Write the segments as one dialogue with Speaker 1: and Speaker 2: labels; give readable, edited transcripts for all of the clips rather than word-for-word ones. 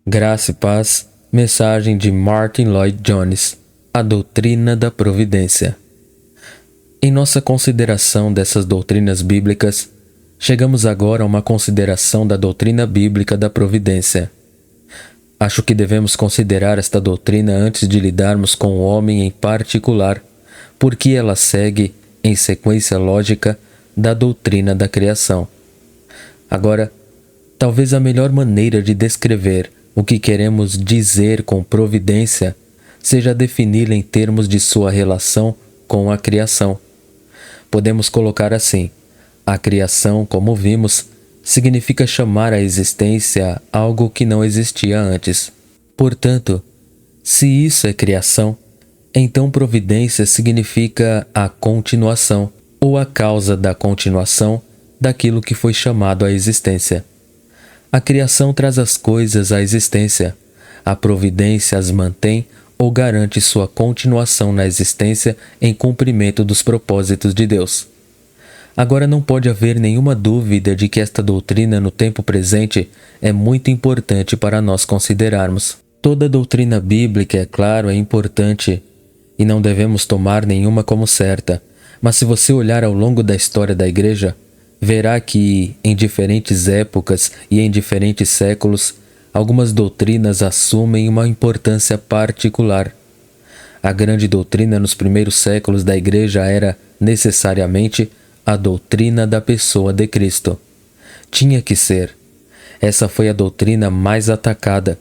Speaker 1: Graça e paz, mensagem de Martin Lloyd Jones, a doutrina da providência. Em nossa consideração dessas doutrinas bíblicas, chegamos agora a uma consideração da doutrina bíblica da providência. Acho que devemos considerar esta doutrina antes de lidarmos com o homem em particular, porque ela segue, em sequência lógica, da doutrina da criação. Agora, talvez a melhor maneira de descrever o que queremos dizer com providência seja defini-la em termos de sua relação com a criação. Podemos colocar assim: a criação, como vimos, significa chamar à existência algo que não existia antes. Portanto, se isso é criação, então providência significa a continuação, ou a causa da continuação daquilo que foi chamado à existência. A criação traz as coisas à existência, a providência as mantém ou garante sua continuação na existência em cumprimento dos propósitos de Deus. Agora não pode haver nenhuma dúvida de que esta doutrina no tempo presente é muito importante para nós considerarmos. Toda doutrina bíblica, é claro, é importante e não devemos tomar nenhuma como certa, mas se você olhar ao longo da história da Igreja, verá que, em diferentes épocas e em diferentes séculos, algumas doutrinas assumem uma importância particular. A grande doutrina nos primeiros séculos da Igreja era, necessariamente, a doutrina da pessoa de Cristo. Tinha que ser. Essa foi a doutrina mais atacada,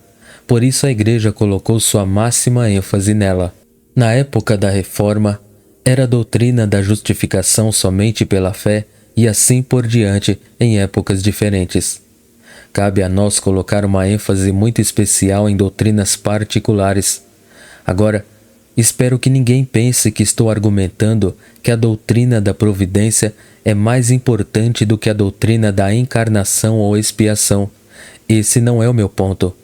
Speaker 1: por isso a Igreja colocou sua máxima ênfase nela. Na época da Reforma, era a doutrina da justificação somente pela fé, e assim por diante em épocas diferentes. Cabe a nós colocar uma ênfase muito especial em doutrinas particulares. Agora, espero que ninguém pense que estou argumentando que a doutrina da providência é mais importante do que a doutrina da encarnação ou expiação. Esse não é o meu ponto.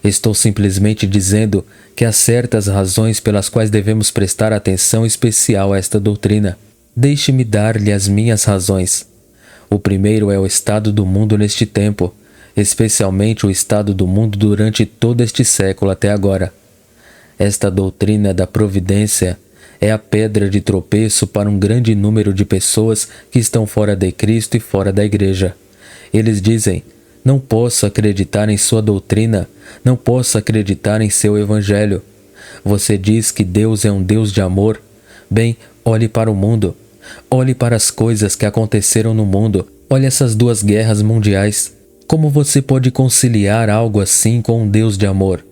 Speaker 1: Estou simplesmente dizendo que há certas razões pelas quais devemos prestar atenção especial a esta doutrina. Deixe-me dar-lhe as minhas razões. O primeiro é o estado do mundo neste tempo, especialmente o estado do mundo durante todo este século até agora. Esta doutrina da providência é a pedra de tropeço para um grande número de pessoas que estão fora de Cristo e fora da Igreja. Eles dizem: não posso acreditar em sua doutrina, não posso acreditar em seu evangelho. Você diz que Deus é um Deus de amor. Bem, olhe para o mundo. Olhe para as coisas que aconteceram no mundo. Olhe essas duas guerras mundiais. Como você pode conciliar algo assim com um Deus de amor?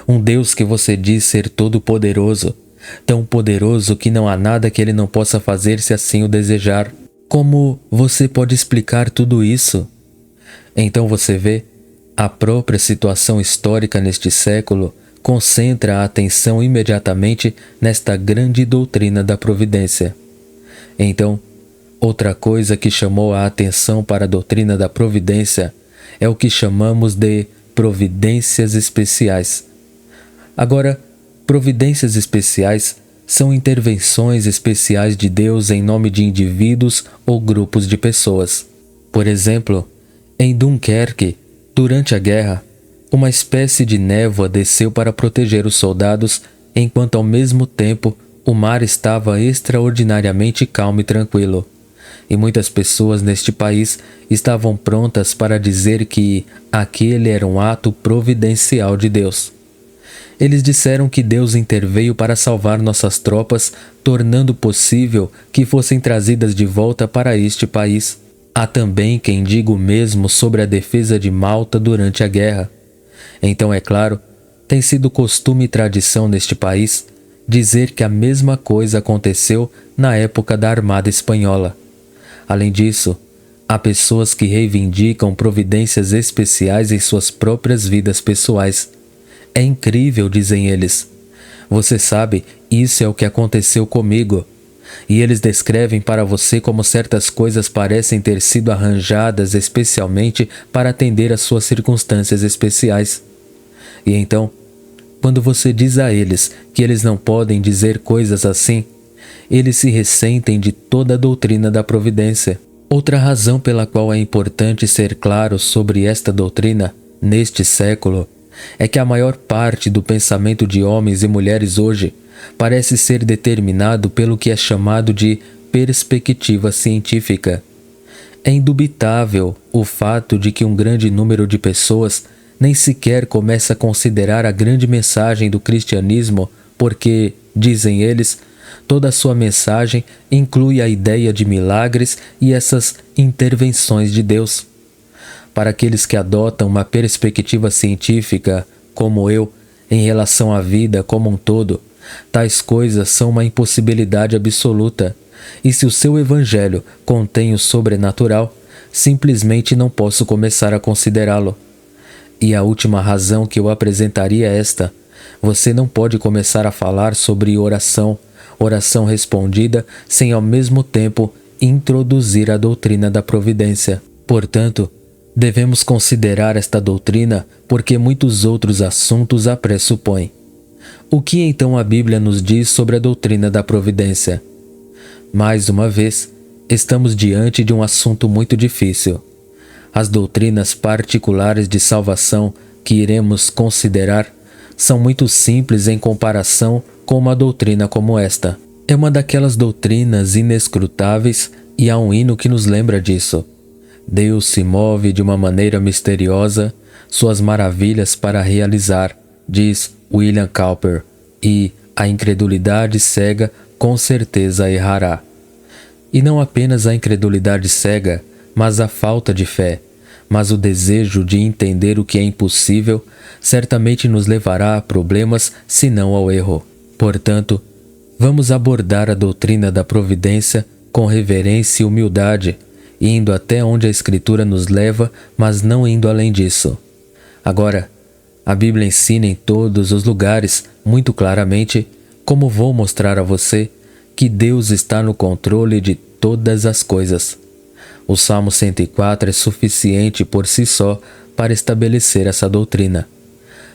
Speaker 1: Um Deus que você diz ser todo-poderoso, tão poderoso que não há nada que ele não possa fazer se assim o desejar. Como você pode explicar tudo isso? Então você vê, a própria situação histórica neste século concentra a atenção imediatamente nesta grande doutrina da providência. Então, outra coisa que chamou a atenção para a doutrina da providência é o que chamamos de providências especiais. Agora, providências especiais são intervenções especiais de Deus em nome de indivíduos ou grupos de pessoas. Por exemplo, em Dunkerque, durante a guerra, uma espécie de névoa desceu para proteger os soldados, enquanto ao mesmo tempo o mar estava extraordinariamente calmo e tranquilo. E muitas pessoas neste país estavam prontas para dizer que aquele era um ato providencial de Deus. Eles disseram que Deus interveio para salvar nossas tropas, tornando possível que fossem trazidas de volta para este país. Há também quem diga o mesmo sobre a defesa de Malta durante a guerra. Então, é claro, tem sido costume e tradição neste país dizer que a mesma coisa aconteceu na época da Armada Espanhola. Além disso, há pessoas que reivindicam providências especiais em suas próprias vidas pessoais. É incrível, dizem eles. Você sabe, isso é o que aconteceu comigo. E eles descrevem para você como certas coisas parecem ter sido arranjadas especialmente para atender às suas circunstâncias especiais. E então, quando você diz a eles que eles não podem dizer coisas assim, eles se ressentem de toda a doutrina da providência. Outra razão pela qual é importante ser claro sobre esta doutrina, neste século, é que a maior parte do pensamento de homens e mulheres hoje parece ser determinado pelo que é chamado de perspectiva científica. É indubitável o fato de que um grande número de pessoas nem sequer começa a considerar a grande mensagem do cristianismo porque, dizem eles, toda a sua mensagem inclui a ideia de milagres e essas intervenções de Deus. Para aqueles que adotam uma perspectiva científica, como eu, em relação à vida como um todo, tais coisas são uma impossibilidade absoluta, e se o seu evangelho contém o sobrenatural, simplesmente não posso começar a considerá-lo. E a última razão que eu apresentaria é esta: você não pode começar a falar sobre oração respondida, sem ao mesmo tempo introduzir a doutrina da providência. Portanto, devemos considerar esta doutrina porque muitos outros assuntos a pressupõem. O que então a Bíblia nos diz sobre a doutrina da providência? Mais uma vez, estamos diante de um assunto muito difícil. As doutrinas particulares de salvação que iremos considerar são muito simples em comparação com uma doutrina como esta. É uma daquelas doutrinas inescrutáveis e há um hino que nos lembra disso. Deus se move de uma maneira misteriosa, suas maravilhas para realizar, diz William Cowper, e a incredulidade cega com certeza errará. E não apenas a incredulidade cega, mas a falta de fé, mas o desejo de entender o que é impossível, certamente nos levará a problemas, se não ao erro. Portanto, vamos abordar a doutrina da providência com reverência e humildade, indo até onde a Escritura nos leva, mas não indo além disso. Agora, a Bíblia ensina em todos os lugares, muito claramente, como vou mostrar a você, que Deus está no controle de todas as coisas. O Salmo 104 é suficiente por si só para estabelecer essa doutrina.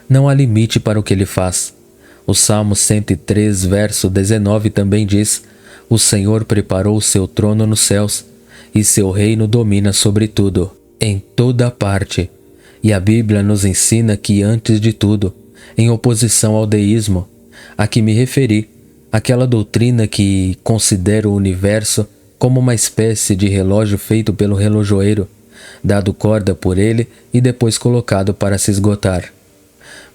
Speaker 1: Não há limite para o que ele faz. O Salmo 103, verso 19 também diz: o Senhor preparou o seu trono nos céus, e seu reino domina sobre tudo, em toda parte. E a Bíblia nos ensina que, antes de tudo, em oposição ao deísmo, a que me referi, aquela doutrina que considera o universo como uma espécie de relógio feito pelo relojoeiro, dado corda por ele e depois colocado para se esgotar.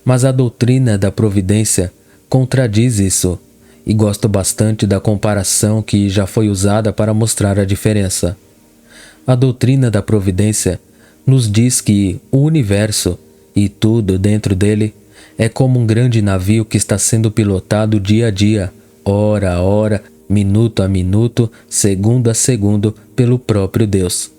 Speaker 1: Mas a doutrina da providência contradiz isso, e gosto bastante da comparação que já foi usada para mostrar a diferença. A doutrina da providência nos diz que o universo e tudo dentro dele é como um grande navio que está sendo pilotado dia a dia, hora a hora, minuto a minuto, segundo a segundo, pelo próprio Deus.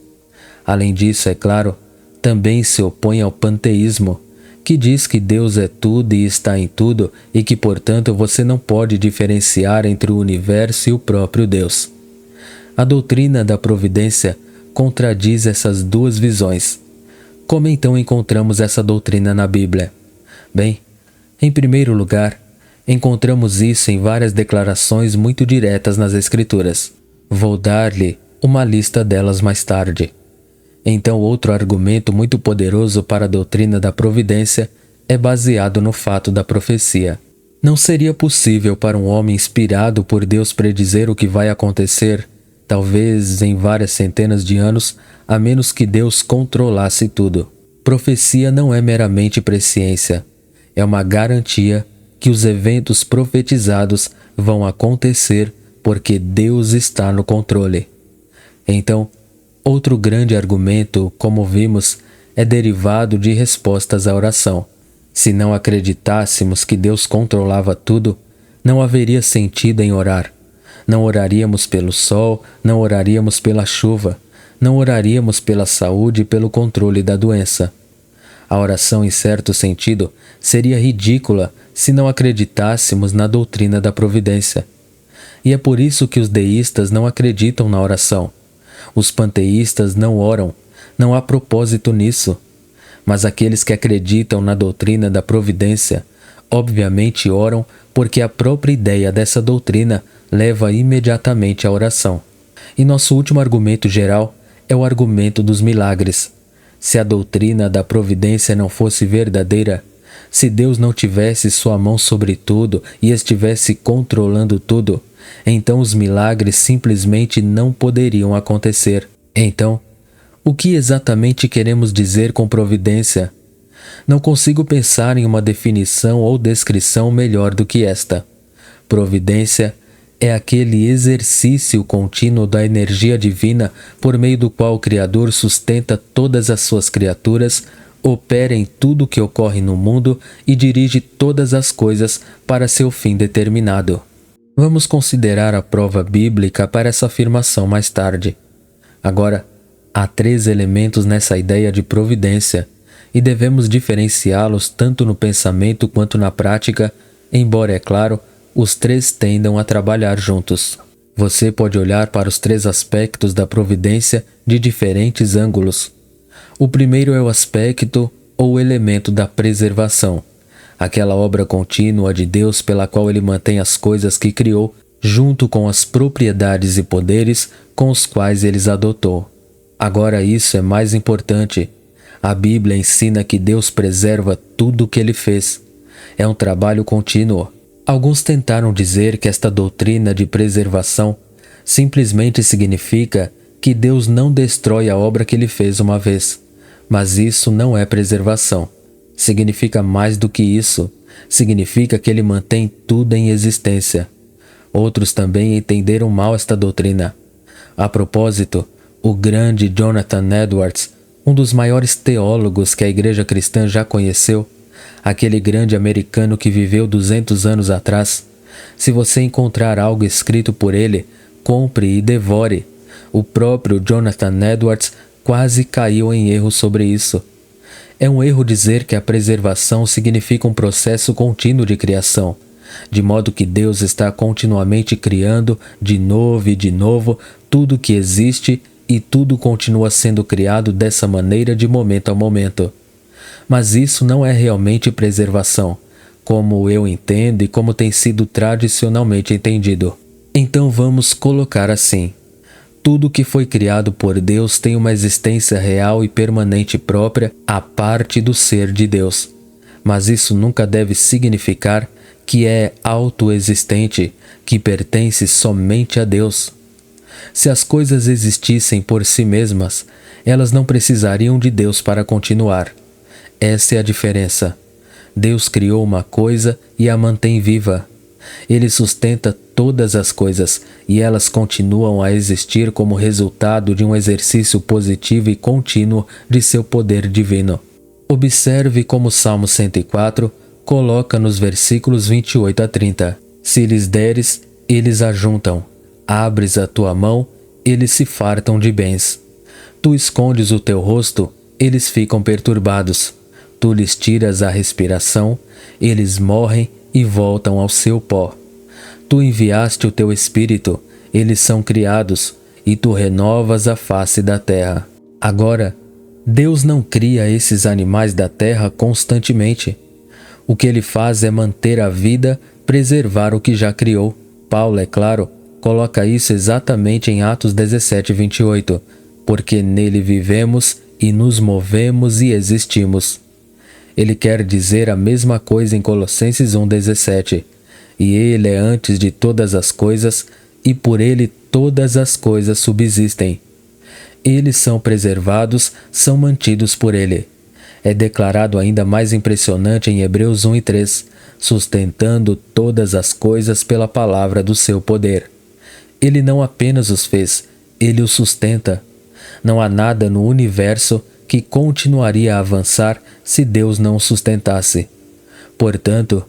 Speaker 1: Além disso, é claro, também se opõe ao panteísmo, que diz que Deus é tudo e está em tudo e que, portanto, você não pode diferenciar entre o universo e o próprio Deus. A doutrina da providência contradiz essas duas visões. Como então encontramos essa doutrina na Bíblia? Bem, em primeiro lugar, encontramos isso em várias declarações muito diretas nas Escrituras. Vou dar-lhe uma lista delas mais tarde. Então, outro argumento muito poderoso para a doutrina da providência é baseado no fato da profecia. Não seria possível para um homem inspirado por Deus predizer o que vai acontecer, talvez em várias centenas de anos, a menos que Deus controlasse tudo. Profecia não é meramente presciência, é uma garantia que os eventos profetizados vão acontecer porque Deus está no controle. Então, outro grande argumento, como vimos, é derivado de respostas à oração. Se não acreditássemos que Deus controlava tudo, não haveria sentido em orar. Não oraríamos pelo sol, não oraríamos pela chuva, não oraríamos pela saúde e pelo controle da doença. A oração, em certo sentido, seria ridícula se não acreditássemos na doutrina da providência. E é por isso que os deístas não acreditam na oração. Os panteístas não oram, não há propósito nisso. Mas aqueles que acreditam na doutrina da providência, obviamente oram porque a própria ideia dessa doutrina leva imediatamente à oração. E nosso último argumento geral é o argumento dos milagres. Se a doutrina da providência não fosse verdadeira, Se Deus não tivesse sua mão sobre tudo e estivesse controlando tudo, então os milagres simplesmente não poderiam acontecer. Então, o que exatamente queremos dizer com providência? Não consigo pensar em uma definição ou descrição melhor do que esta. Providência é aquele exercício contínuo da energia divina por meio do qual o Criador sustenta todas as suas criaturas, opera em tudo o que ocorre no mundo e dirige todas as coisas para seu fim determinado. Vamos considerar a prova bíblica para essa afirmação mais tarde. Agora, há 3 elementos nessa ideia de providência, e devemos diferenciá-los tanto no pensamento quanto na prática, embora, é claro, os 3 tendam a trabalhar juntos. Você pode olhar para os 3 aspectos da providência de diferentes ângulos. O primeiro é o aspecto ou elemento da preservação, aquela obra contínua de Deus pela qual Ele mantém as coisas que criou, junto com as propriedades e poderes com os quais Ele as adotou. Agora isso é mais importante. A Bíblia ensina que Deus preserva tudo o que Ele fez. É um trabalho contínuo. Alguns tentaram dizer que esta doutrina de preservação simplesmente significa que Deus não destrói a obra que Ele fez uma vez. Mas isso não é preservação. Significa mais do que isso. Significa que Ele mantém tudo em existência. Outros também entenderam mal esta doutrina. A propósito, o grande Jonathan Edwards, um dos maiores teólogos que a igreja cristã já conheceu, aquele grande americano que viveu 200 anos atrás, se você encontrar algo escrito por ele, compre e devore. O próprio Jonathan Edwards quase caiu em erro sobre isso. É um erro dizer que a preservação significa um processo contínuo de criação, de modo que Deus está continuamente criando de novo e de novo tudo que existe e tudo continua sendo criado dessa maneira de momento a momento. Mas isso não é realmente preservação, como eu entendo e como tem sido tradicionalmente entendido. Então vamos colocar assim: tudo que foi criado por Deus tem uma existência real e permanente própria à parte do ser de Deus. Mas isso nunca deve significar que é autoexistente, que pertence somente a Deus. Se as coisas existissem por si mesmas, elas não precisariam de Deus para continuar. Essa é a diferença. Deus criou uma coisa e a mantém viva. Ele sustenta todas as coisas e elas continuam a existir como resultado de um exercício positivo e contínuo de seu poder divino. Observe como o Salmo 104 coloca nos versículos 28 a 30. Se lhes deres, eles ajuntam. Abres a tua mão, eles se fartam de bens. Tu escondes o teu rosto, eles ficam perturbados. Tu lhes tiras a respiração, eles morrem e voltam ao seu pó. Tu enviaste o teu espírito, eles são criados, e tu renovas a face da terra. Agora, Deus não cria esses animais da terra constantemente. O que Ele faz é manter a vida, preservar o que já criou. Paulo, é claro, coloca isso exatamente em Atos 17, 28, porque nele vivemos e nos movemos e existimos. Ele quer dizer a mesma coisa em Colossenses 1,17. E Ele é antes de todas as coisas, e por Ele todas as coisas subsistem. Eles são preservados, são mantidos por Ele. É declarado ainda mais impressionante em Hebreus 1 e 3, sustentando todas as coisas pela palavra do seu poder. Ele não apenas os fez, Ele os sustenta. Não há nada no universo que continuaria a avançar se Deus não o sustentasse. Portanto,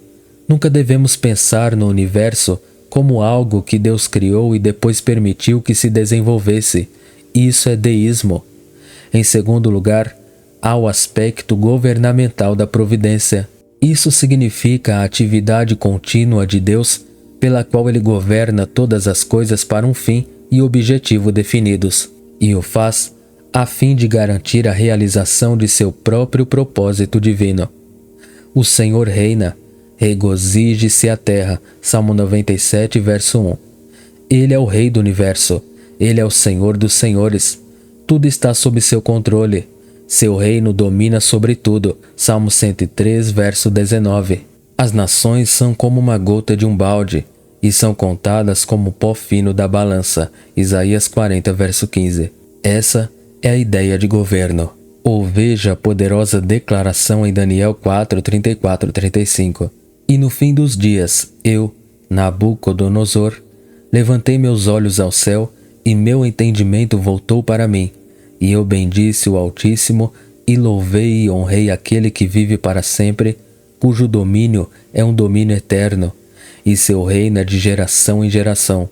Speaker 1: nunca devemos pensar no universo como algo que Deus criou e depois permitiu que se desenvolvesse. Isso é deísmo. Em segundo lugar, há o aspecto governamental da providência. Isso significa a atividade contínua de Deus, pela qual Ele governa todas as coisas para um fim e objetivo definidos, e o faz a fim de garantir a realização de seu próprio propósito divino. O Senhor reina, regozije-se a terra. Salmo 97, verso 1. Ele é o Rei do universo, Ele é o Senhor dos senhores. Tudo está sob seu controle. Seu reino domina sobre tudo. Salmo 103, verso 19. As nações são como uma gota de um balde, e são contadas como o pó fino da balança. Isaías 40, verso 15. Essa é a ideia de governo. Ou veja a poderosa declaração em Daniel 4, 34, 35. E no fim dos dias, eu, Nabucodonosor, levantei meus olhos ao céu, e meu entendimento voltou para mim. E eu bendisse o Altíssimo, e louvei e honrei aquele que vive para sempre, cujo domínio é um domínio eterno, e seu reino é de geração em geração.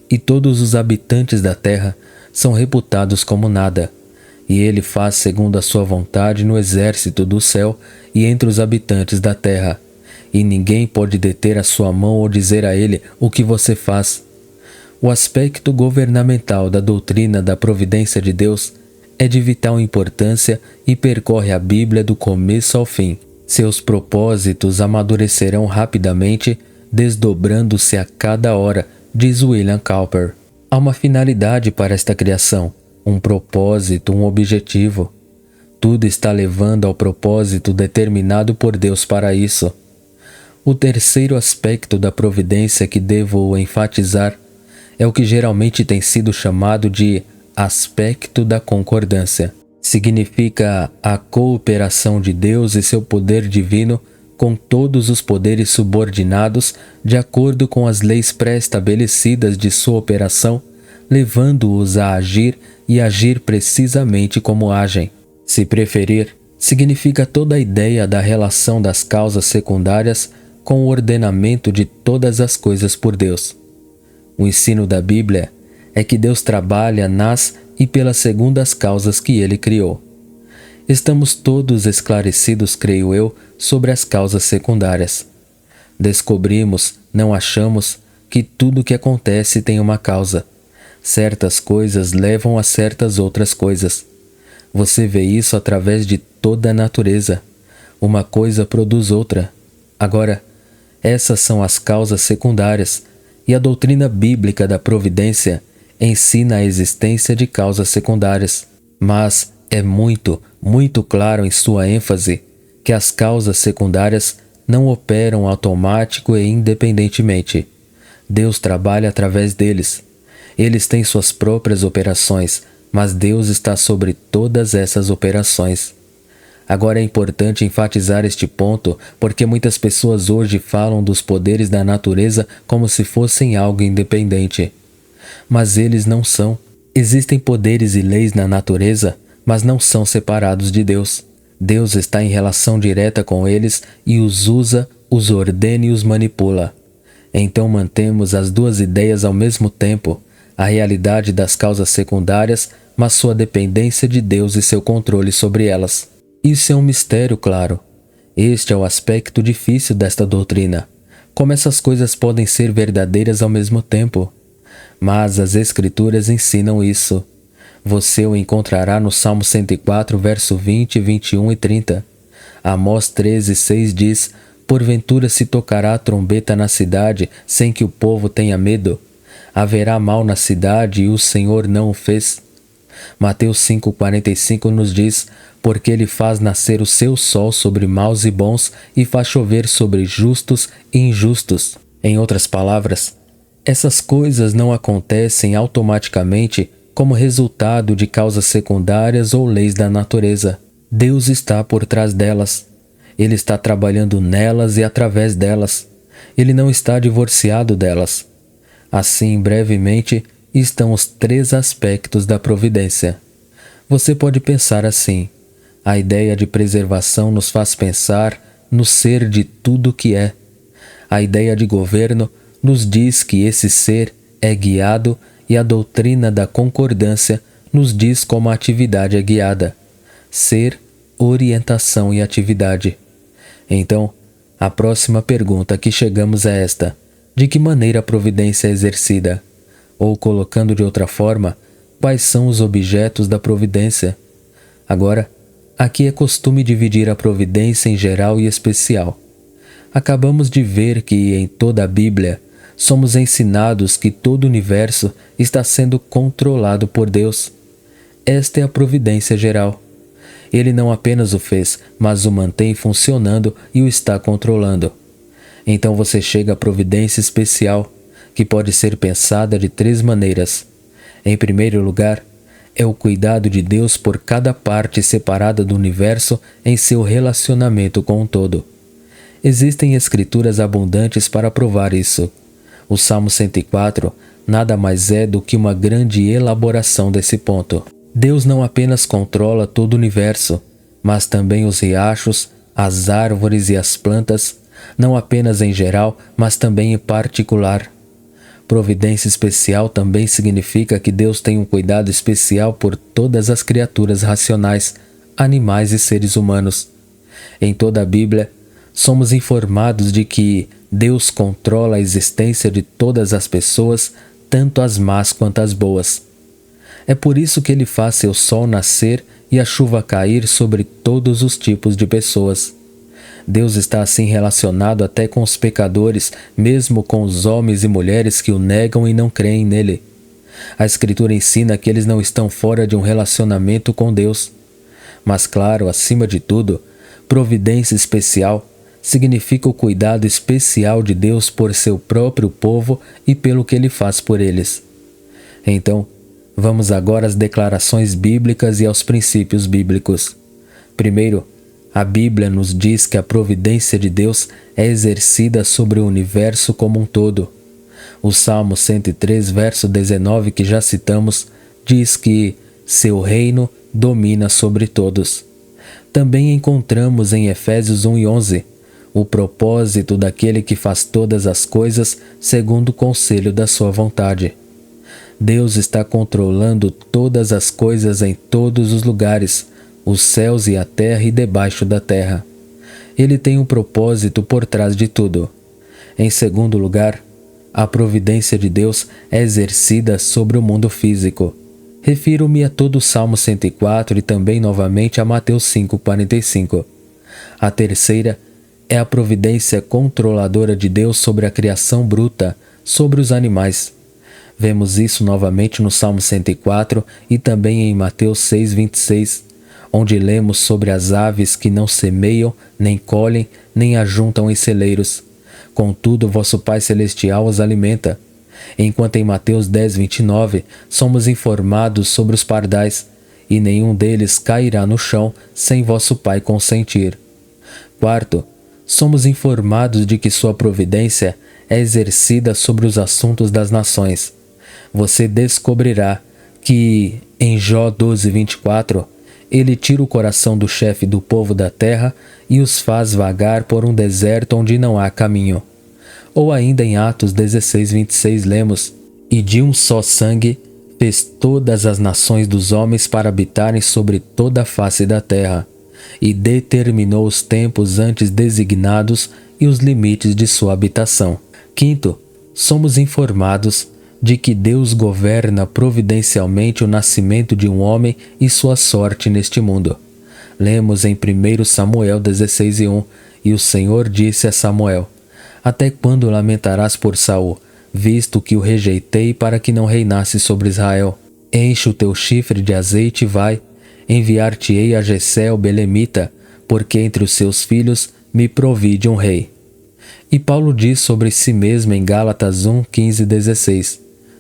Speaker 1: E todos os habitantes da terra são reputados como nada. E ele faz segundo a sua vontade no exército do céu e entre os habitantes da terra. E ninguém pode deter a sua mão ou dizer a ele o que você faz. O aspecto governamental da doutrina da providência de Deus é de vital importância e percorre a Bíblia do começo ao fim. Seus propósitos amadurecerão rapidamente, desdobrando-se a cada hora, diz William Cowper. Há uma finalidade para esta criação, um propósito, um objetivo. Tudo está levando ao propósito determinado por Deus para isso. O terceiro aspecto da providência que devo enfatizar é o que geralmente tem sido chamado de aspecto da concordância. Significa a cooperação de Deus e seu poder divino com todos os poderes subordinados de acordo com as leis pré-estabelecidas de sua operação, levando-os a agir e agir precisamente como agem. Se preferir, significa toda a ideia da relação das causas secundárias com o ordenamento de todas as coisas por Deus. O ensino da Bíblia é que Deus trabalha nas e pelas segundas causas que Ele criou. Estamos todos esclarecidos, creio eu, sobre as causas secundárias. Descobrimos, não achamos, que tudo que acontece tem uma causa. Certas coisas levam a certas outras coisas. Você vê isso através de toda a natureza. Uma coisa produz outra. Agora, essas são as causas secundárias, e a doutrina bíblica da providência ensina a existência de causas secundárias, mas é muito claro em sua ênfase que as causas secundárias não operam automático e independentemente. Deus trabalha através deles. Eles têm suas próprias operações, mas Deus está sobre todas essas operações. Agora é importante enfatizar este ponto porque muitas pessoas hoje falam dos poderes da natureza como se fossem algo independente. Mas eles não são. Existem poderes e leis na natureza, mas não são separados de Deus. Deus está em relação direta com eles e os usa, os ordena e os manipula. Então mantemos as duas ideias ao mesmo tempo, a realidade das causas secundárias, mas sua dependência de Deus e seu controle sobre elas. Isso é um mistério, claro. Este é o aspecto difícil desta doutrina. Como essas coisas podem ser verdadeiras ao mesmo tempo? Mas as Escrituras ensinam isso. Você o encontrará no Salmo 104, verso 20, 21 e 30. Amós 13, 6 diz: porventura se tocará a trombeta na cidade, sem que o povo tenha medo? Haverá mal na cidade e o Senhor não o fez? Mateus 5, 45 nos diz: porque ele faz nascer o seu sol sobre maus e bons e faz chover sobre justos e injustos. Em outras palavras, essas coisas não acontecem automaticamente como resultado de causas secundárias ou leis da natureza. Deus está por trás delas. Ele está trabalhando nelas e através delas. Ele não está divorciado delas. Assim, brevemente, estão os três aspectos da providência. Você pode pensar assim: a ideia de preservação nos faz pensar no ser de tudo que é. A ideia de governo nos diz que esse ser é guiado e a doutrina da concordância nos diz como a atividade é guiada. Ser, orientação e atividade. Então, a próxima pergunta que chegamos é esta: de que maneira a providência é exercida? Ou, colocando de outra forma, quais são os objetos da providência? Agora, aqui é costume dividir a providência em geral e especial. Acabamos de ver que, em toda a Bíblia, somos ensinados que todo o universo está sendo controlado por Deus. Esta é a providência geral. Ele não apenas o fez, mas o mantém funcionando e o está controlando. Então você chega à providência especial, que pode ser pensada de 3 maneiras. Em primeiro lugar, é o cuidado de Deus por cada parte separada do universo em seu relacionamento com o todo. Existem escrituras abundantes para provar isso. O Salmo 104 nada mais é do que uma grande elaboração desse ponto. Deus não apenas controla todo o universo, mas também os riachos, as árvores e as plantas, não apenas em geral, mas também em particular. Providência especial também significa que Deus tem um cuidado especial por todas as criaturas racionais, animais e seres humanos. Em toda a Bíblia, somos informados de que Deus controla a existência de todas as pessoas, tanto as más quanto as boas. É por isso que Ele faz seu sol nascer e a chuva cair sobre todos os tipos de pessoas. Deus está assim relacionado até com os pecadores, mesmo com os homens e mulheres que o negam e não creem nele. A Escritura ensina que eles não estão fora de um relacionamento com Deus. Mas claro, acima de tudo, providência especial significa o cuidado especial de Deus por seu próprio povo e pelo que Ele faz por eles. Então, vamos agora às declarações bíblicas e aos princípios bíblicos. Primeiro, a Bíblia nos diz que a providência de Deus é exercida sobre o universo como um todo. O Salmo 103, verso 19, que já citamos, diz que seu reino domina sobre todos. Também encontramos em Efésios 1:11 o propósito daquele que faz todas as coisas segundo o conselho da sua vontade. Deus está controlando todas as coisas em todos os lugares, os céus e a terra e debaixo da terra. Ele tem um propósito por trás de tudo. Em segundo lugar, a providência de Deus é exercida sobre o mundo físico. Refiro-me a todo o Salmo 104 e também novamente a Mateus 5:45. A terceira é a providência controladora de Deus sobre a criação bruta, sobre os animais. Vemos isso novamente no Salmo 104 e também em Mateus 6:26, onde lemos sobre as aves que não semeiam, nem colhem, nem ajuntam em celeiros. Contudo, vosso Pai Celestial os alimenta. Enquanto em Mateus 10:29 somos informados sobre os pardais, e nenhum deles cairá no chão sem vosso Pai consentir. Quarto, somos informados de que sua providência é exercida sobre os assuntos das nações. Você descobrirá que, em Jó 12:24, ele tira o coração do chefe do povo da terra e os faz vagar por um deserto onde não há caminho. Ou ainda em Atos 16:26 lemos: E de um só sangue fez todas as nações dos homens para habitarem sobre toda a face da terra, e determinou os tempos antes designados e os limites de sua habitação. Quinto, somos informados de que Deus governa providencialmente o nascimento de um homem e sua sorte neste mundo. Lemos em 1 Samuel 16:1, e o Senhor disse a Samuel: Até quando lamentarás por Saul, visto que o rejeitei para que não reinasse sobre Israel? Enche o teu chifre de azeite e vai, enviar-te-ei a Jessé o belemita, porque entre os seus filhos me provide um rei. E Paulo diz sobre si mesmo em Gálatas 1:15-16,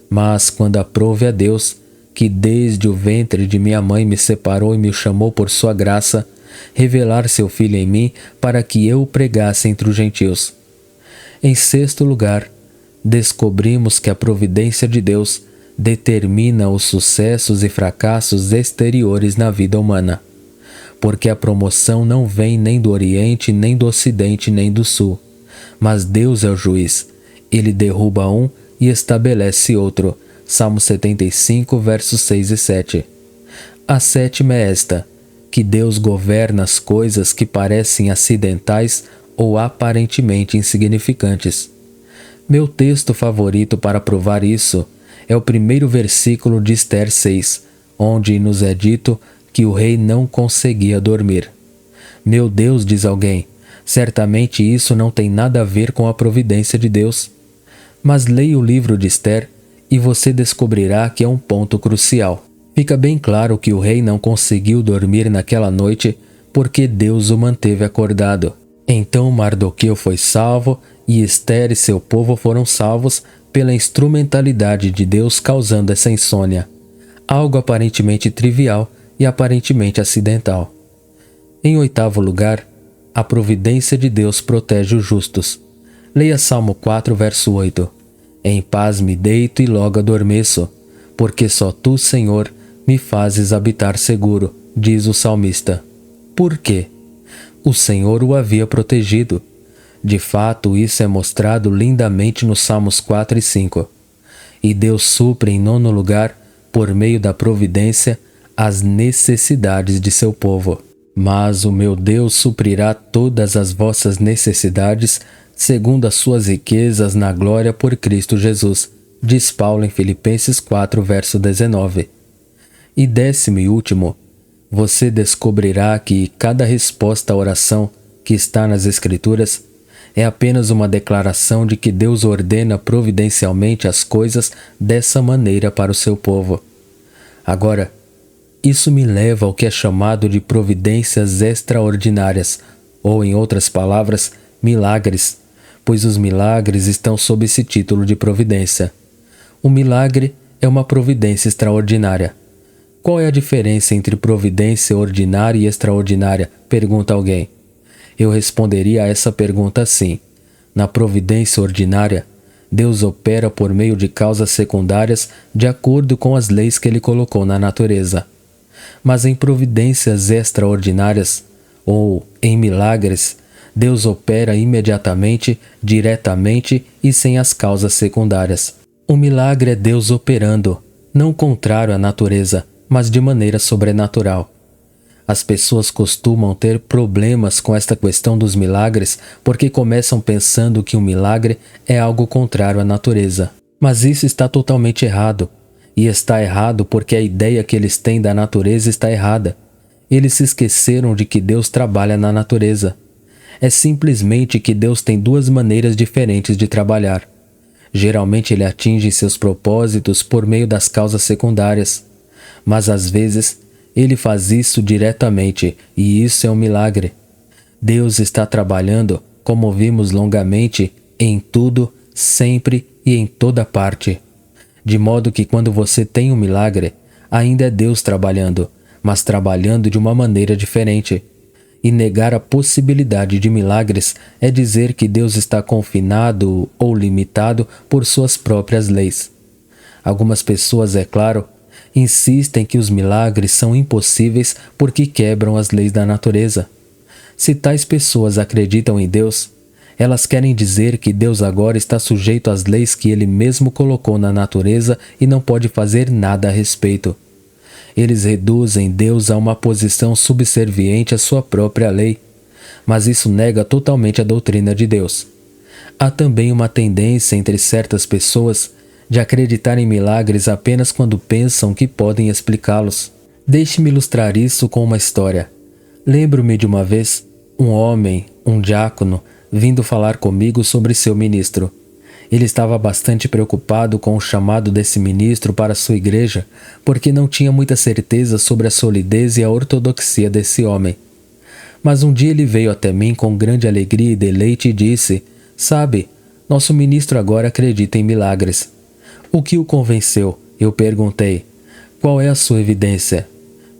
Speaker 1: Mas quando aprove a Deus, que desde o ventre de minha mãe me separou e me chamou por sua graça, revelar seu Filho em mim para que eu o pregasse entre os gentios. Em sexto lugar, descobrimos que a providência de Deus determina os sucessos e fracassos exteriores na vida humana, porque a promoção não vem nem do Oriente, nem do Ocidente, nem do Sul, mas Deus é o juiz. Ele derruba um e estabelece outro. Salmo 75, versos 6 e 7. A sétima é esta, que Deus governa as coisas que parecem acidentais ou aparentemente insignificantes. Meu texto favorito para provar isso é o primeiro versículo de Ester 6, onde nos é dito que o rei não conseguia dormir. Meu Deus, diz alguém, certamente isso não tem nada a ver com a providência de Deus. Mas leia o livro de Ester e você descobrirá que é um ponto crucial. Fica bem claro que o rei não conseguiu dormir naquela noite porque Deus o manteve acordado. Então Mardoqueu foi salvo e Ester e seu povo foram salvos pela instrumentalidade de Deus causando essa insônia, algo aparentemente trivial e aparentemente acidental. Em oitavo lugar, a providência de Deus protege os justos. Leia Salmo 4, verso 8. Em paz me deito e logo adormeço, porque só tu, Senhor, me fazes habitar seguro, diz o salmista. Por quê? O Senhor o havia protegido. De fato, isso é mostrado lindamente nos Salmos 4 e 5. E Deus supre em nono lugar, por meio da providência, as necessidades de seu povo. Mas o meu Deus suprirá todas as vossas necessidades, segundo as suas riquezas na glória por Cristo Jesus, diz Paulo em Filipenses 4, verso 19. E décimo e último, você descobrirá que cada resposta à oração que está nas Escrituras é apenas uma declaração de que Deus ordena providencialmente as coisas dessa maneira para o seu povo. Agora, isso me leva ao que é chamado de providências extraordinárias, ou, em outras palavras, milagres, pois os milagres estão sob esse título de providência. O milagre é uma providência extraordinária. Qual é a diferença entre providência ordinária e extraordinária? Pergunta alguém. Eu responderia a essa pergunta assim. Na providência ordinária, Deus opera por meio de causas secundárias de acordo com as leis que Ele colocou na natureza. Mas em providências extraordinárias, ou em milagres, Deus opera imediatamente, diretamente e sem as causas secundárias. O milagre é Deus operando, não contrário à natureza, mas de maneira sobrenatural. As pessoas costumam ter problemas com esta questão dos milagres porque começam pensando que um milagre é algo contrário à natureza. Mas isso está totalmente errado. E está errado porque a ideia que eles têm da natureza está errada. Eles se esqueceram de que Deus trabalha na natureza. É simplesmente que Deus tem duas maneiras diferentes de trabalhar. Geralmente Ele atinge seus propósitos por meio das causas secundárias. Mas às vezes Ele faz isso diretamente, e isso é um milagre. Deus está trabalhando, como vimos longamente, em tudo, sempre e em toda parte. De modo que quando você tem um milagre, ainda é Deus trabalhando, mas trabalhando de uma maneira diferente. E negar a possibilidade de milagres é dizer que Deus está confinado ou limitado por suas próprias leis. Algumas pessoas, é claro, insistem que os milagres são impossíveis porque quebram as leis da natureza. Se tais pessoas acreditam em Deus, elas querem dizer que Deus agora está sujeito às leis que Ele mesmo colocou na natureza e não pode fazer nada a respeito. Eles reduzem Deus a uma posição subserviente à sua própria lei, mas isso nega totalmente a doutrina de Deus. Há também uma tendência entre certas pessoas de acreditar em milagres apenas quando pensam que podem explicá-los. Deixe-me ilustrar isso com uma história. Lembro-me de uma vez, um homem, um diácono, vindo falar comigo sobre seu ministro. Ele estava bastante preocupado com o chamado desse ministro para sua igreja, porque não tinha muita certeza sobre a solidez e a ortodoxia desse homem. Mas um dia ele veio até mim com grande alegria e deleite e disse: "Sabe, nosso ministro agora acredita em milagres." O que o convenceu? Eu perguntei. "Qual é a sua evidência?"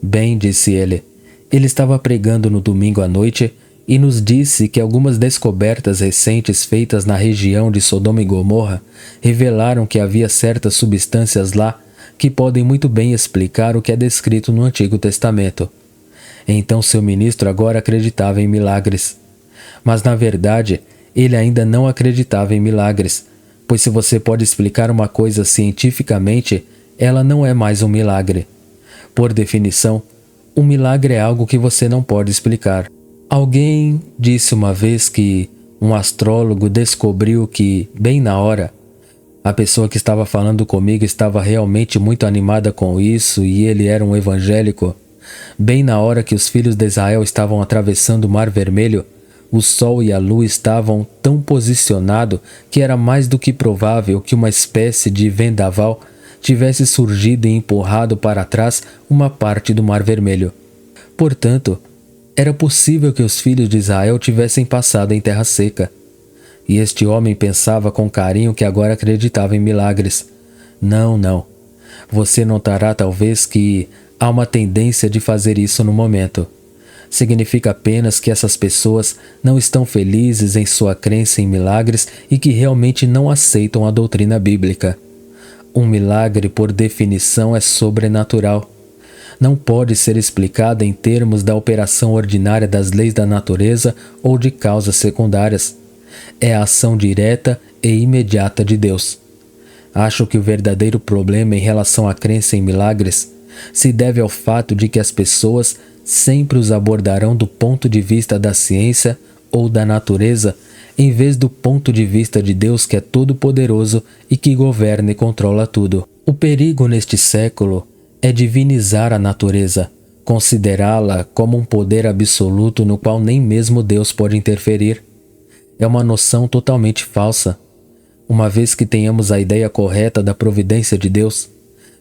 Speaker 1: "Bem", disse ele estava pregando no domingo à noite e nos disse que algumas descobertas recentes feitas na região de Sodoma e Gomorra revelaram que havia certas substâncias lá que podem muito bem explicar o que é descrito no Antigo Testamento. Então seu ministro agora acreditava em milagres. Mas na verdade, ele ainda não acreditava em milagres, pois se você pode explicar uma coisa cientificamente, ela não é mais um milagre. Por definição, um milagre é algo que você não pode explicar. Alguém disse uma vez que um astrólogo descobriu que, bem na hora, a pessoa que estava falando comigo estava realmente muito animada com isso e ele era um evangélico. Bem na hora que os filhos de Israel estavam atravessando o Mar Vermelho, o sol e a lua estavam tão posicionados que era mais do que provável que uma espécie de vendaval tivesse surgido e empurrado para trás uma parte do Mar Vermelho. Portanto, era possível que os filhos de Israel tivessem passado em terra seca. E este homem pensava com carinho que agora acreditava em milagres. Não. Você notará talvez que há uma tendência de fazer isso no momento. Significa apenas que essas pessoas não estão felizes em sua crença em milagres e que realmente não aceitam a doutrina bíblica. Um milagre, por definição, é sobrenatural. Não pode ser explicado em termos da operação ordinária das leis da natureza ou de causas secundárias. É a ação direta e imediata de Deus. Acho que o verdadeiro problema em relação à crença em milagres se deve ao fato de que as pessoas sempre os abordarão do ponto de vista da ciência ou da natureza, em vez do ponto de vista de Deus, que é todo-poderoso e que governa e controla tudo. O perigo neste século é divinizar a natureza, considerá-la como um poder absoluto no qual nem mesmo Deus pode interferir. É uma noção totalmente falsa. Uma vez que tenhamos a ideia correta da providência de Deus,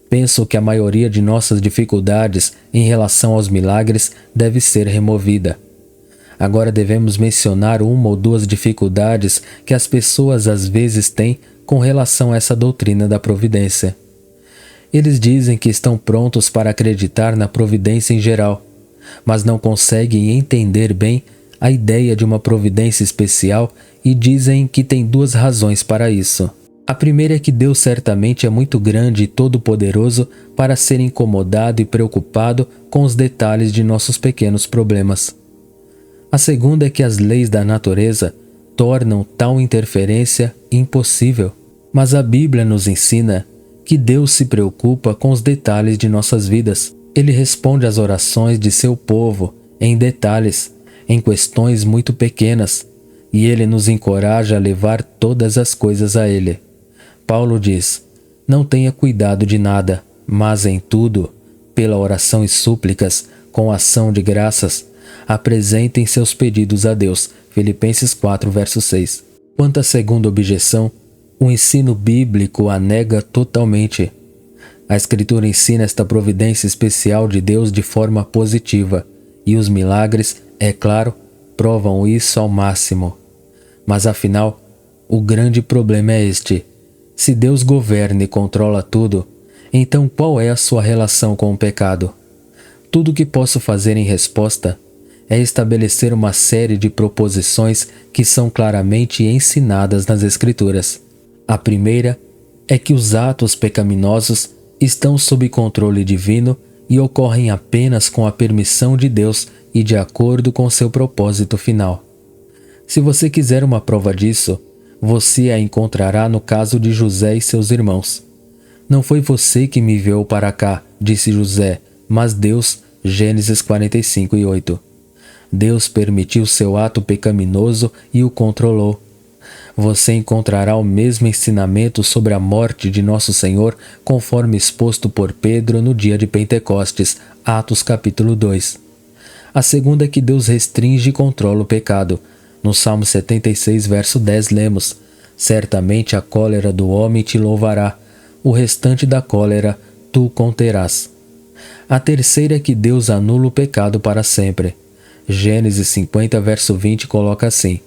Speaker 1: penso que a maioria de nossas dificuldades em relação aos milagres deve ser removida. Agora devemos mencionar uma ou duas dificuldades que as pessoas às vezes têm com relação a essa doutrina da providência. Eles dizem que estão prontos para acreditar na providência em geral, mas não conseguem entender bem a ideia de uma providência especial e dizem que tem duas razões para isso. A primeira é que Deus certamente é muito grande e todo-poderoso para ser incomodado e preocupado com os detalhes de nossos pequenos problemas. A segunda é que as leis da natureza tornam tal interferência impossível. Mas a Bíblia nos ensina que Deus se preocupa com os detalhes de nossas vidas. Ele responde às orações de seu povo em detalhes, em questões muito pequenas, e Ele nos encoraja a levar todas as coisas a Ele. Paulo diz: não tenha cuidado de nada, mas em tudo, pela oração e súplicas, com ação de graças, apresentem seus pedidos a Deus. Filipenses 4, verso 6. Quanto à segunda objeção, o ensino bíblico a nega totalmente. A Escritura ensina esta providência especial de Deus de forma positiva, e os milagres, é claro, provam isso ao máximo. Mas afinal, o grande problema é este: se Deus governa e controla tudo, então qual é a sua relação com o pecado? Tudo o que posso fazer em resposta é estabelecer uma série de proposições que são claramente ensinadas nas Escrituras. A primeira é que os atos pecaminosos estão sob controle divino e ocorrem apenas com a permissão de Deus e de acordo com seu propósito final. Se você quiser uma prova disso, você a encontrará no caso de José e seus irmãos. Não foi você que me enviou para cá, disse José, mas Deus. Gênesis 45:8. Deus permitiu seu ato pecaminoso e o controlou. Você encontrará o mesmo ensinamento sobre a morte de Nosso Senhor, conforme exposto por Pedro no dia de Pentecostes, Atos capítulo 2. A segunda é que Deus restringe e controla o pecado. No Salmo 76, verso 10, lemos: certamente a cólera do homem te louvará, o restante da cólera tu conterás. A terceira é que Deus anula o pecado para sempre. Gênesis 50, verso 20 coloca assim: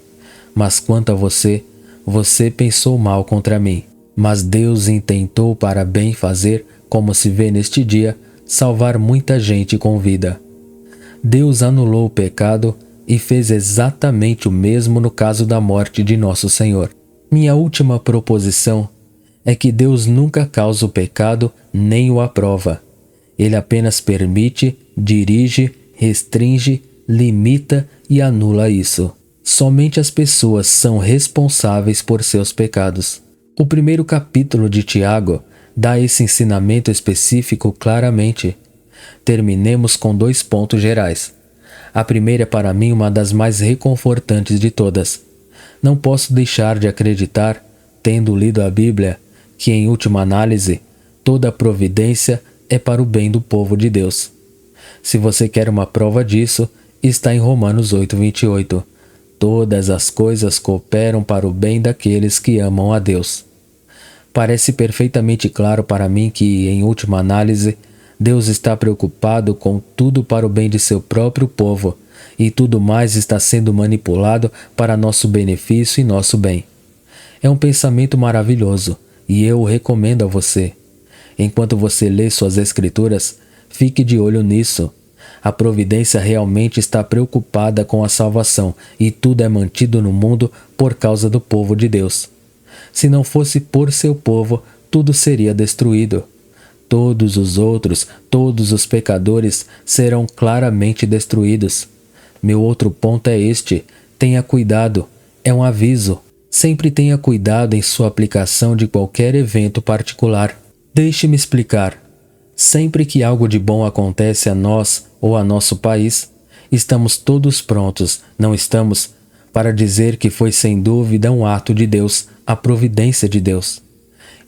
Speaker 1: mas quanto a você, você pensou mal contra mim. Mas Deus intentou para bem fazer, como se vê neste dia, salvar muita gente com vida. Deus anulou o pecado e fez exatamente o mesmo no caso da morte de Nosso Senhor. Minha última proposição é que Deus nunca causa o pecado nem o aprova. Ele apenas permite, dirige, restringe, limita e anula isso. Somente as pessoas são responsáveis por seus pecados. O primeiro capítulo de Tiago dá esse ensinamento específico claramente. Terminemos com 2 pontos gerais. A primeira é para mim uma das mais reconfortantes de todas. Não posso deixar de acreditar, tendo lido a Bíblia, que em última análise, toda a providência é para o bem do povo de Deus. Se você quer uma prova disso, está em Romanos 8:28. Todas as coisas cooperam para o bem daqueles que amam a Deus. Parece perfeitamente claro para mim que, em última análise, Deus está preocupado com tudo para o bem de seu próprio povo, e tudo mais está sendo manipulado para nosso benefício e nosso bem. É um pensamento maravilhoso, e eu o recomendo a você. Enquanto você lê suas escrituras, fique de olho nisso. A providência realmente está preocupada com a salvação, e tudo é mantido no mundo por causa do povo de Deus. Se não fosse por seu povo, tudo seria destruído. Todos os outros, todos os pecadores serão claramente destruídos. Meu outro ponto é este: tenha cuidado, é um aviso. Sempre tenha cuidado em sua aplicação de qualquer evento particular. Deixe-me explicar. Sempre que algo de bom acontece a nós ou a nosso país, estamos todos prontos, não estamos, para dizer que foi sem dúvida um ato de Deus, a providência de Deus.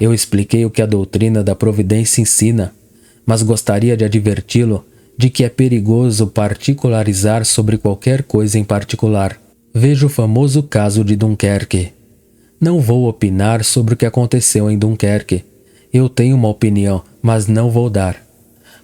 Speaker 1: Eu expliquei o que a doutrina da providência ensina, mas gostaria de adverti-lo de que é perigoso particularizar sobre qualquer coisa em particular. Veja o famoso caso de Dunkerque. Não vou opinar sobre o que aconteceu em Dunkerque. Eu tenho uma opinião, mas não vou dar.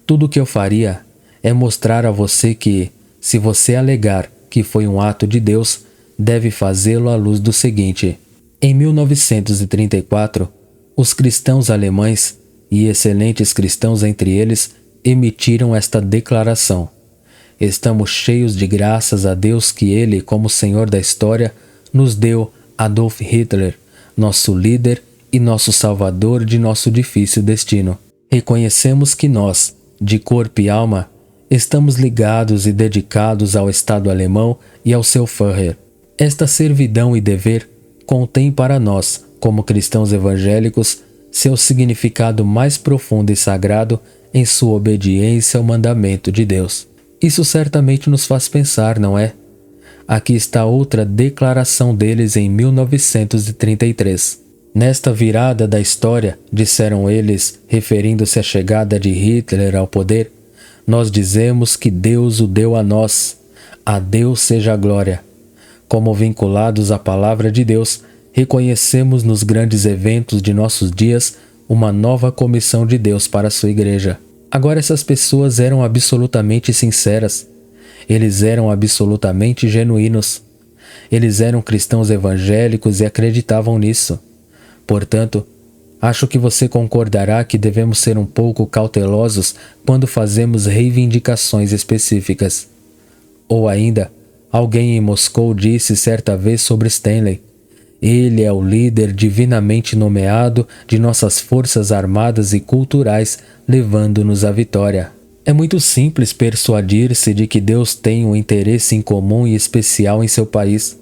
Speaker 1: Tudo o que eu faria é mostrar a você que, se você alegar que foi um ato de Deus, deve fazê-lo à luz do seguinte: em 1934, os cristãos alemães, e excelentes cristãos entre eles, emitiram esta declaração: estamos cheios de graças a Deus que Ele, como Senhor da história, nos deu Adolf Hitler, nosso líder e nosso salvador de nosso difícil destino. Reconhecemos que nós, de corpo e alma, estamos ligados e dedicados ao Estado alemão e ao seu Führer. Esta servidão e dever contém para nós, como cristãos evangélicos, seu significado mais profundo e sagrado em sua obediência ao mandamento de Deus. Isso certamente nos faz pensar, não é? Aqui está outra declaração deles em 1933. Nesta virada da história, disseram eles, referindo-se à chegada de Hitler ao poder, nós dizemos que Deus o deu a nós. A Deus seja a glória. Como vinculados à palavra de Deus, reconhecemos nos grandes eventos de nossos dias uma nova comissão de Deus para a sua igreja. Agora essas pessoas eram absolutamente sinceras. Eles eram absolutamente genuínos. Eles eram cristãos evangélicos e acreditavam nisso. Portanto, acho que você concordará que devemos ser um pouco cautelosos quando fazemos reivindicações específicas. Ou ainda, alguém em Moscou disse certa vez sobre Stanley: ele é o líder divinamente nomeado de nossas forças armadas e culturais, levando-nos à vitória. É muito simples persuadir-se de que Deus tem um interesse em comum e especial em seu país.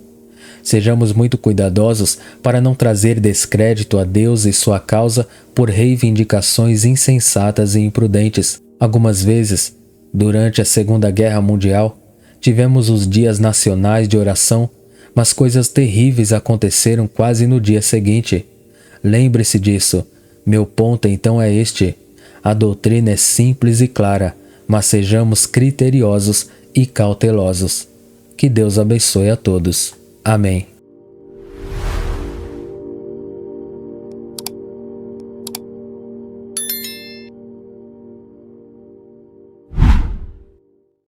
Speaker 1: Sejamos muito cuidadosos para não trazer descrédito a Deus e sua causa por reivindicações insensatas e imprudentes. Algumas vezes, durante a Segunda Guerra Mundial, tivemos os dias nacionais de oração, mas coisas terríveis aconteceram quase no dia seguinte. Lembre-se disso. Meu ponto então é este: a doutrina é simples e clara, mas sejamos criteriosos e cautelosos. Que Deus abençoe a todos. Amém.